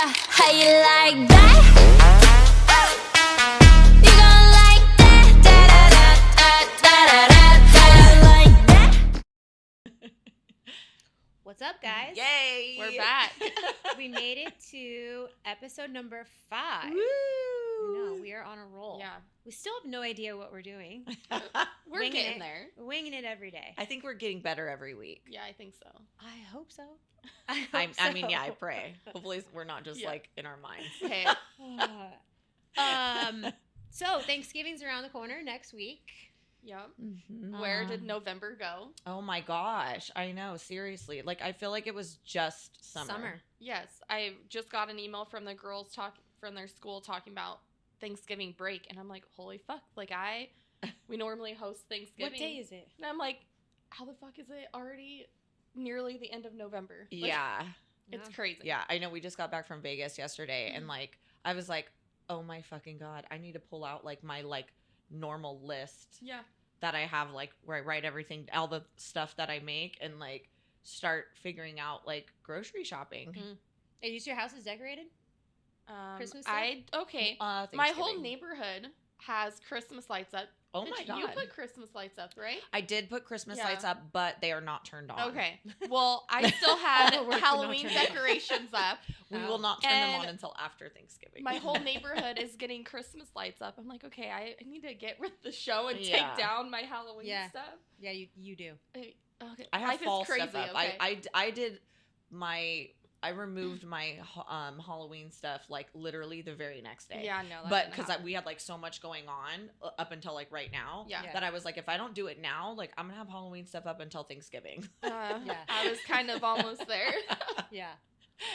How you like that? You gon' like that? Like that? What's up, guys? Yay! We're back. We made it to episode number 5. Woo! I know, we are on a roll. Yeah. We still have no idea what we're doing. We're Winging getting it. there. We're winging it every day. I think we're getting better every week. Yeah, I think so. I hope so. I mean, yeah, I pray. Hopefully, we're not just like in our minds. Okay. So Thanksgiving's around the corner next week. Yep. Mhm. Where did November go? Oh my gosh, I know. Seriously, like I feel like it was just summer. Yes, I just got an email from the girls from their school talking about Thanksgiving break, and I'm like, holy fuck! Like we normally host Thanksgiving. What day is it? And I'm like, how the fuck is it already nearly the end of November? Like, Yeah, it's crazy. yeah. I know. We just got back from Vegas yesterday, and like I was like, oh my fucking god, I need to pull out like my like normal list. Yeah. That I have, like, where I write everything, all the stuff that I make, and, like, start figuring out, like, grocery shopping. Are your houses decorated? Christmas stuff? Okay. My whole Thanksgiving. neighborhood has Christmas lights up. Oh, my God. You put Christmas lights up, right? I did put Christmas Yeah. lights up, but they are not turned on. Okay. Well, I still had All the work Halloween to not turn it on. decorations up. We will not turn them on And until after Thanksgiving. My whole neighborhood is getting Christmas lights up. I'm like, okay, I need to get with the show and Yeah. take down my Halloween Yeah. stuff. Yeah, you do. Okay. I have Life fall is crazy, stuff up. okay? I did I removed my Halloween stuff, like, literally the very next day. Yeah, no. That But didn't because happen. we had like so much going on up until like right now, Yeah. Yeah. that I was like, if I don't do it now, like I'm gonna have Halloween stuff up until Thanksgiving. Yeah. I was kind of almost there. Yeah.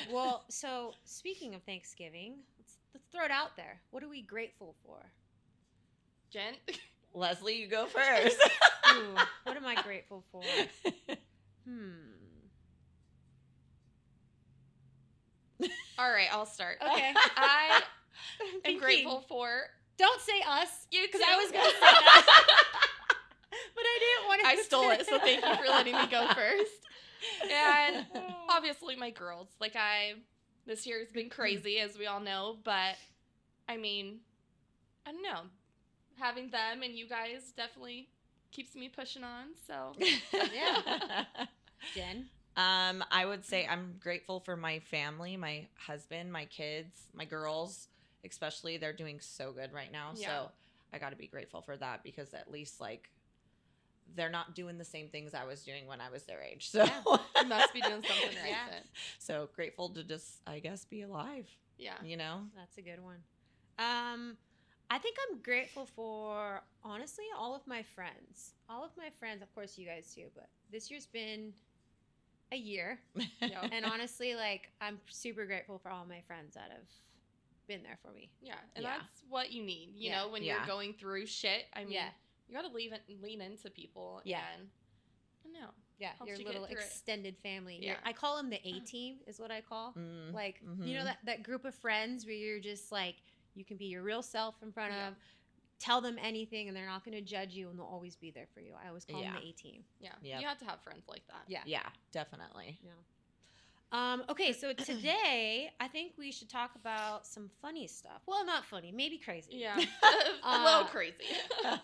Well, so speaking of Thanksgiving, let's throw it out there. What are we grateful for? Jen? Lesley, you go first. Ooh, what am I grateful for? All right, I'll start. Okay. I am Thinking. grateful for Don't say us. you Because too. I was going to say that. But I didn't want to. I stole it, so thank you for letting me go first. And obviously my girls. Like this year has been crazy, as we all know, but I mean, I don't know. Having them and you guys definitely keeps me pushing on, so. Yeah. Jen? I would say I'm grateful for my family, my husband, my kids, my girls, especially. They're doing so good right now. Yeah. So I got to be grateful for that, because at least like they're not doing the same things I was doing when I was their age. So You must be doing something right Yeah. then. So grateful to just, I guess, be alive, Yeah. you know? That's a good one. I think I'm grateful for, honestly, all of my friends. All of my friends, of course you guys too, but this year's been a year. Yeah. And honestly, like, I'm super grateful for all my friends that have been there for me. Yeah, and Yeah. that's what you need, you Yeah. know, when Yeah. you're going through shit. I mean, Yeah. you got to lean into people. Yeah. And I don't know. Yeah, Helps your you get little through it. extended family. Yeah. I call them the A-team is what I call. Mm, Like, you know, mhm. that group of friends where you're just like, you can be your real self in front Yeah. of, tell them anything and they're not going to judge you and they'll always be there for you. I always call them Yeah. the A-team. Yeah. Yep. You have to have friends like that. Yeah. Yeah, definitely. Okay, so today I think we should talk about some funny stuff. Well, not funny, maybe crazy. Yeah. A little Uh, crazy.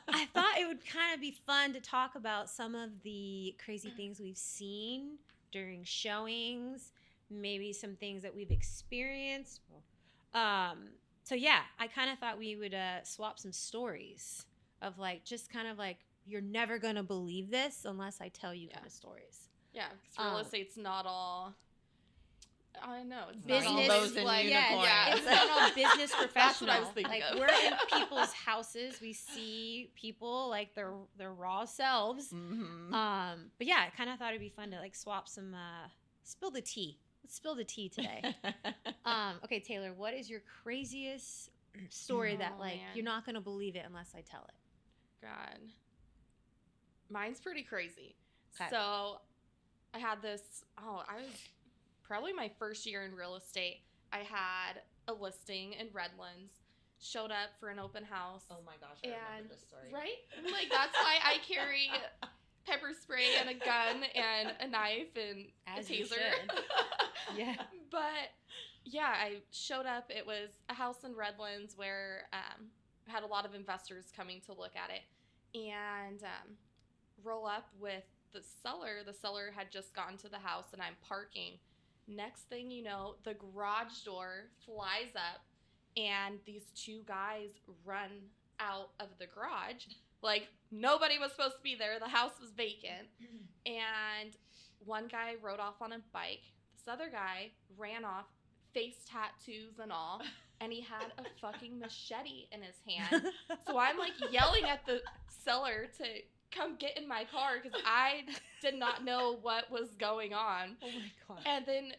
I thought it would kind of be fun to talk about some of the crazy things we've seen during showings, maybe some things that we've experienced. So yeah, I kind of thought we would swap some stories of like, just kind of like, you're never going to believe this unless I tell you Yeah. kind of stories. Yeah, because real estate's not all. I know it's Business, not all those and like, unicorns. yeah. It's not all business professional. That's what I was thinking like of. we're in people's houses, we see people like their raw selves. Mm-hmm. But yeah, I kind of thought it'd be fun to like swap some spill the tea. Let's spill the tea today. Okay, Taylor, what is your craziest story that Oh, like man. you're not gonna believe it unless I tell it? God. Mine's pretty crazy. Okay. So I had this, I was probably my first year in real estate. I had a listing in Redlands, showed up for an open house. Oh my gosh, I remember this story. Right? Like, that's why I carry pepper spray and a gun and a knife and As a you taser. should. Yeah. But yeah, I showed up. It was a house in Redlands where had a lot of investors coming to look at it, and roll up with the seller. The seller had just gotten to the house, and I'm parking. Next thing you know, the garage door flies up, and these two guys run out of the garage. Like, nobody was supposed to be there. The house was vacant. And one guy rode off on a bike. This other guy ran off, face tattoos and all, and he had a fucking machete in his hand. So I'm, like, yelling at the seller to come get in my car because I did not know what was going on. Oh, my God. And then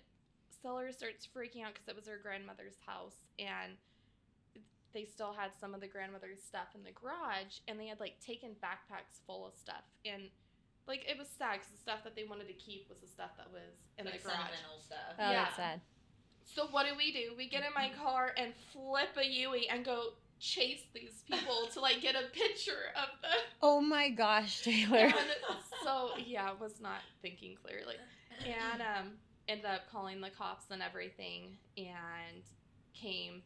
seller starts freaking out because it was her grandmother's house, and they still had some of the grandmother's stuff in the garage, and they had, like, taken backpacks full of stuff. And, like, it was sad because the stuff that they wanted to keep was the stuff that was in the garage. Sentimental stuff. Oh, Yeah. that's sad. So what do? We get in my car and flip a Yui and go chase these people to, like, get a picture of the... Oh, my gosh, Taylor. And so, yeah, was not thinking clearly. And ended up calling the cops and everything, and came...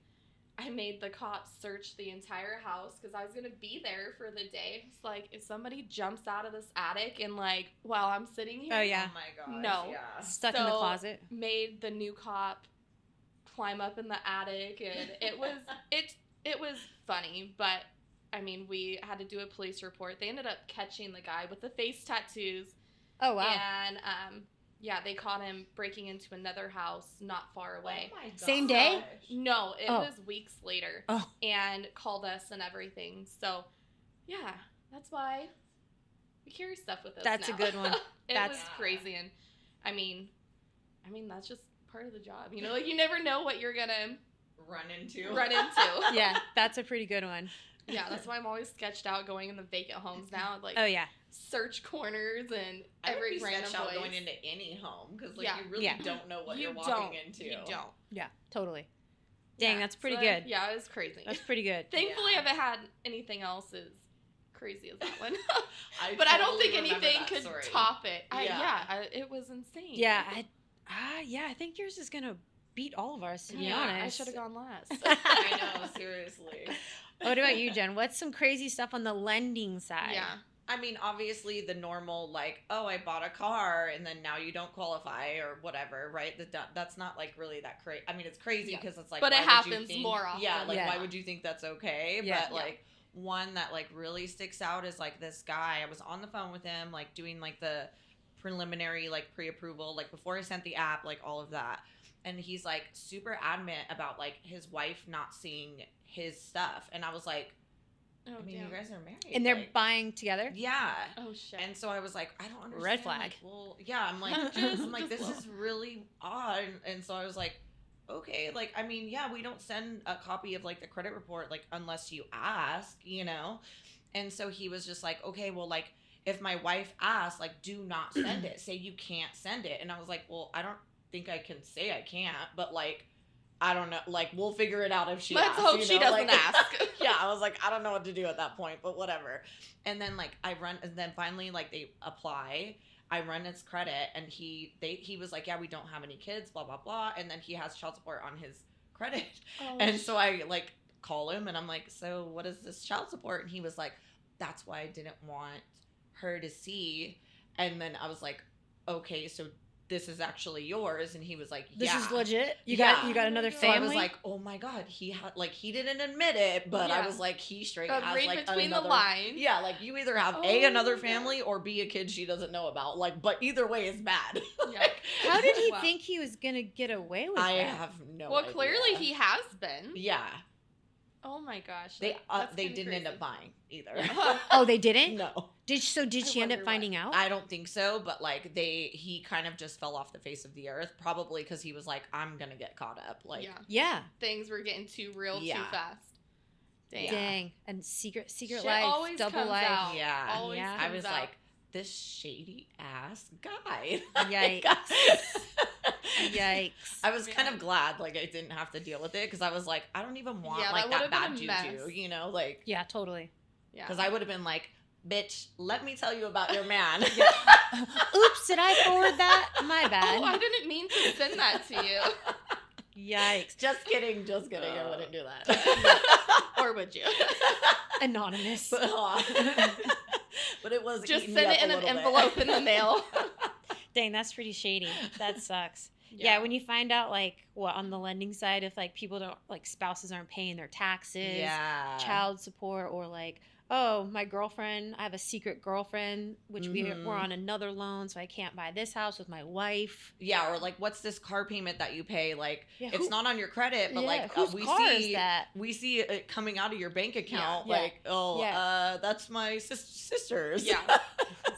I made the cops search the entire house because I was going to be there for the day. It's like, if somebody jumps out of this attic and, like, while I'm sitting here. Oh, yeah. Oh my gosh. No. Yeah. Stuck in the So, closet. Made the new cop climb up in the attic, and it was funny, but I mean, we had to do a police report. They ended up catching the guy with the face tattoos. Oh, wow. And yeah, they caught him breaking into another house not far away. Oh my gosh. Same day? No, it Oh. was weeks later. Oh. And called us and everything. So, yeah, that's why we carry stuff with us That's now. a good one. It That's- was crazy, and I mean that's just part of the job. You know, like, you never know what you're gonna Run into. Yeah, that's a pretty good one. Yeah, that's why I'm always sketched out going in the vacant homes now. Like, Oh, yeah. search corners and I would every be random sketched out place. going into any home because, like, Yeah. you really Yeah. don't know what You you're walking don't. into. You don't. Yeah, totally. Dang, Yeah, that's pretty so good. Yeah, it was crazy. That's pretty good. Thankfully, Yeah. I haven't had anything else as crazy as that one. I But I don't totally think remember anything that could story. top it. Yeah. It was insane. Yeah, I think yours is going to beat all of ours, to be Yeah, honest. I should have gone last. I know, seriously. What about you, Jen? What's some crazy stuff on the lending side? Yeah. I mean, obviously the normal, like, oh, I bought a car and then now you don't qualify or whatever, right? That's not, like, really that crazy. I mean, it's crazy Yeah. because it's like, But it why would you happens think- more often. Yeah, like, Yeah. why would you think that's okay? Yeah. But, like, one that, like, really sticks out is, like, this guy. I was on the phone with him, like, doing, like, the preliminary, like, pre-approval, like, before I sent the app, like, all of that. And he's, like, super adamant about, like, his wife not seeing his stuff. And I was like, Oh, I mean, damn. you guys are married. And they're like, buying together? yeah. Oh, shit. And so I was like, I don't understand. Red flag. Like, well, yeah, I'm like, this is really odd. And so I was like, okay, like, I mean, yeah, we don't send a copy of, like, the credit report, like, unless you ask, you know? And so he was just like, okay, well, like, if my wife asks, like, do not send it. Say you can't send it. And I was like, well, I don't think I can say I can't, but, like, I don't know. Like, we'll figure it out if she Let's asks. hope you she know? doesn't Like, ask. Yeah, I was like, I don't know what to do at that point, but whatever. And then, like, and then finally, like, they apply. I run his credit, and he was like, yeah, we don't have any kids, blah, blah, blah. And then he has child support on his credit. Oh, And so I, like, call him, and I'm like, so what is this child support? And he was like, that's why I didn't want her to see. And then I was like, okay, so this is actually yours. And he was like, This yeah. is legit? You Yeah. got another So So I family? was like, oh my God, he had, like, he didn't admit it, but I Yeah. was like, he straight But has, read like, between another, the lines. Yeah, like, you either have Oh another my family or B, a kid she doesn't know about. Like, but either way is bad. Yeah. How did he Wow. think he was going to get away with I that? have no Well, idea. clearly he has been. Yeah. Oh my gosh. They that's they kinda didn't end crazy. up buying either. Yeah. Oh, they didn't? No. Did she I end up wonder finding out? I don't think so, but, like, he kind of just fell off the face of the earth, probably because he was like, I'm going to get caught up. Like, Yeah. Yeah. Things were getting too real too Yeah. fast. Dang. Yeah. Dang. And secret Shit life, always double comes life. out. Yeah. Always Yeah. I comes was out. like, this shady ass guy. Yikes. Yikes. I was kind Yeah. of glad, like, I didn't have to deal with it because I was like, I don't even want, Yeah, like, that that would've bad been a juju, mess. you know? Like, Yeah, totally. Yeah. because I would have been like, bitch, let me tell you about your man. Oops, did I forward that? My bad. Oh, I didn't mean to send that to you. Yikes. Just kidding. I wouldn't do that. Or would you? Anonymous. But it was Just eating send me it up in a an little bit. envelope in the mail. Dang, that's pretty shady. That sucks. Yeah, when you find out, like, what, on the lending side, if, like, people don't, like, spouses aren't paying their taxes, Yeah. child support, or, like, oh, my girlfriend, I have a secret girlfriend, which we're on another loan, so I can't buy this house with my wife. Yeah, or, like, what's this car payment that you pay? Like, Yeah, it's not on your credit, but, like, whose car is that? we see it coming out of your bank account. Yeah. Like, that's my sister's. Yeah.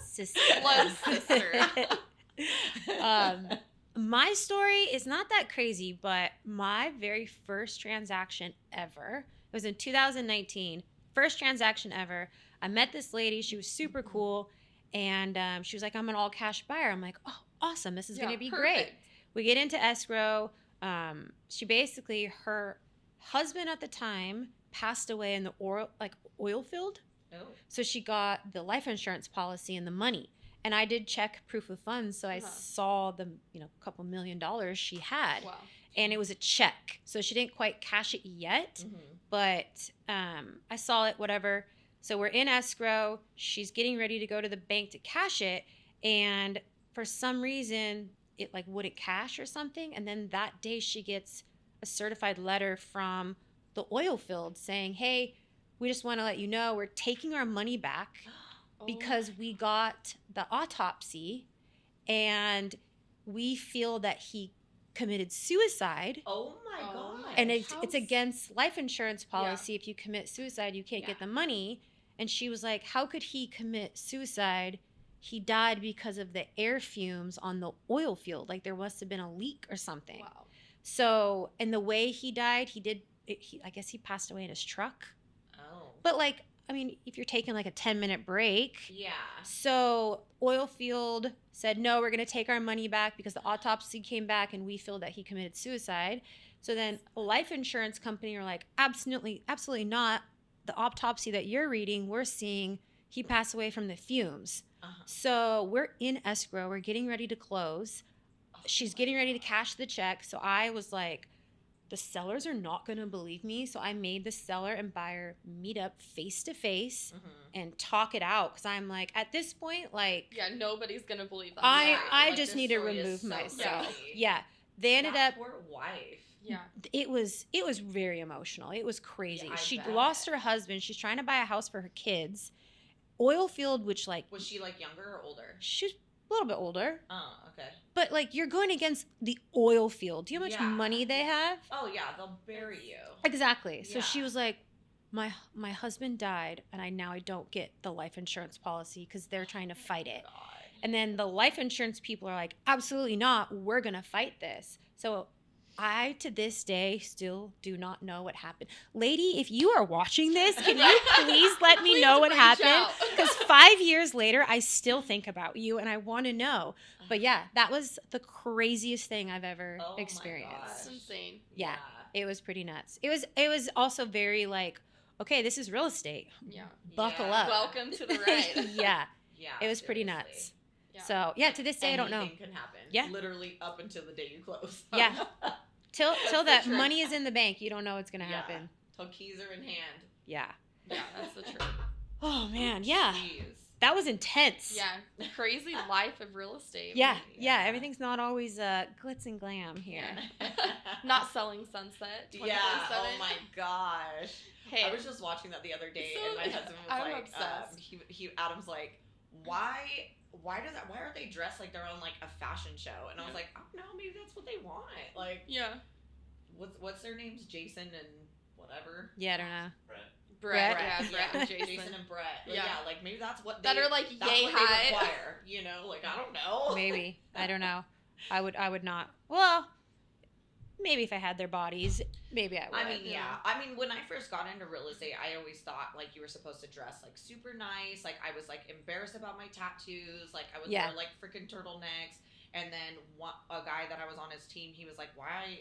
Sister. Blood sister. My story is not that crazy, but my very first transaction ever, it was in 2019, first transaction ever. I met this lady. She was super cool. And she was like, I'm an all cash buyer. I'm like, oh, awesome. This is going to be great. We get into escrow. She basically, her husband at the time passed away in the oil field. Oh. So she got the life insurance policy and the money. And I did check proof of funds, so I saw the couple $1 million she had. Wow. And it was a check. So she didn't quite cash it yet, but I saw it, whatever. So we're in escrow. She's getting ready to go to the bank to cash it. And for some reason, it like wouldn't cash or something. And then that day she gets a certified letter from the oil field saying, hey, we just want to let you know we're taking our money back because we got the autopsy and we feel that he committed suicide. Oh my god. And it's against life insurance policy. If you commit suicide, you can't get the money. And she was like, how could he commit suicide? He died because of the air fumes on the oil field. Like there must have been a leak or something. Wow. So, and the way he died, I guess he passed away in his truck. Oh. But like, I mean, if you're taking like a 10-minute break. Yeah. So oil field said, no, we're going to take our money back because the autopsy came back and we feel that he committed suicide. So then a life insurance company are like, absolutely not. The autopsy that you're reading, we're seeing he passed away from the fumes. So we're in escrow. We're getting ready to close. She's getting ready to cash the check. So I was like, the sellers are not going to believe me. So I made the seller and buyer meet up face to face and talk it out. Because I'm like, at this point, like... Yeah, nobody's going to believe that. I just need to remove myself. Yeah. They ended up... Poor wife. Yeah. It was very emotional. It was crazy. Yeah, she bet. lost her husband. She's trying to buy a house for her kids. Oil field, which like... Was she like younger or older? She's a little bit older. Oh, okay. But like you're going against the oil field. Do you know how much money they have? Oh yeah, they'll bury you. Exactly. So Yeah. she was like, my husband died and I don't get the life insurance policy because they're trying to fight it. God. And then the life insurance people are like, absolutely not. We're going to fight this. So I, to this day, still do not know what happened. Lady, if you are watching this, can you please let me know what happened? Because 5 years later, I still think about you and I want to know. But yeah, that was the craziest thing I've ever experienced. That's insane. Yeah, it was pretty nuts. It was also very like, okay, this is real estate. Yeah. Buckle up. Welcome to the ride. Yeah. Yeah. It was pretty seriously. nuts. Yeah. So yeah, to this day, I don't know. Anything can happen. Yeah. Literally up until the day you close. Yeah. Till that the truth. money is in the bank, you don't know what's gonna happen. Till keys are in hand. Yeah. Yeah, that's the truth. Oh man, yeah. Jeez. That was intense. Yeah. Crazy life of real estate. Yeah, Yeah. everything's not always glitz and glam here. Not selling sunset. 24/7. Yeah. Oh my gosh. Hey. I was just watching that the other day, So- and my husband was I'm like, obsessed. Adam's like, why aren't they dressed like they're on like a fashion show? And I was like, I don't know, maybe that's what they want. Like, Yeah. what's their names? Jason and whatever. Yeah, I don't know. Brett. Brett. Yeah, Brett and Jason. Jason and Brett. Like, Yeah. yeah, like maybe that's what That they, are like that's yay what high. they require. You know, like I don't know. Maybe. I don't know. I would not. Well, maybe if I had their bodies, maybe I would. I mean, yeah. I mean, when I first got into real estate, I always thought like you were supposed to dress like super nice. Like I was like embarrassed about my tattoos. Like I would wear like freaking turtlenecks. And then a guy that I was on his team, he was like, "Why?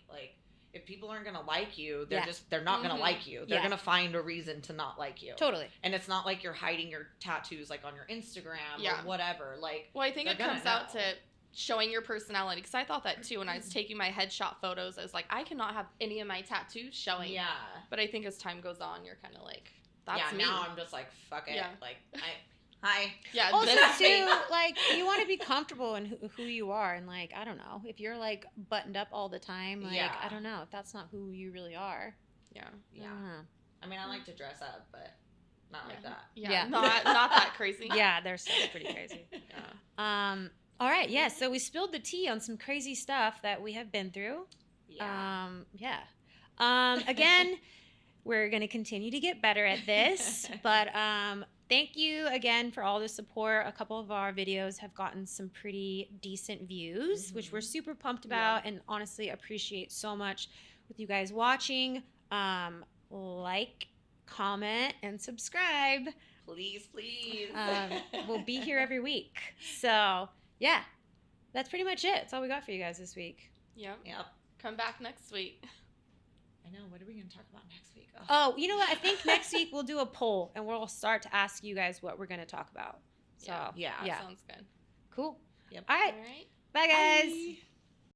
Like, if people aren't gonna like you, they're not gonna like you. They're gonna find a reason to not like you. Totally. And it's not like you're hiding your tattoos like on your Instagram or whatever. Like, Well, I think they're it comes gonna out to know. showing your personality, because I thought that too when I was taking my headshot photos. I was like, I cannot have any of my tattoos showing. Yeah. But I think as time goes on, you're kind of like, that's yeah, me. now I'm just like, fuck it. Yeah. Like, hi. Yeah, Also, this is me. too, like, you want to be comfortable in who you are. And, like, I don't know. If you're, like, buttoned up all the time, like, Yeah. I don't know. If that's not who you really are. Yeah. I don't know. I mean, I like to dress up, but not like that. Yeah. Yeah. Not that crazy. Yeah, their stuff's pretty crazy. Yeah. All right, yeah. So we spilled the tea on some crazy stuff that we have been through. Yeah. Again, we're gonna continue to get better at this, but thank you again for all the support. A couple of our videos have gotten some pretty decent views, which we're super pumped about, and honestly appreciate so much with you guys watching. Like, comment, and subscribe. Please, please. We'll be here every week. So, yeah, that's pretty much it. That's all we got for you guys this week. Yep. Yep. Come back next week. I know. What are we going to talk about next week? Oh, you know what? I think next week we'll do a poll, and we'll start to ask you guys what we're going to talk about. So, Yeah. That sounds good. Cool. Yep. All right. All right. Bye, guys. Bye.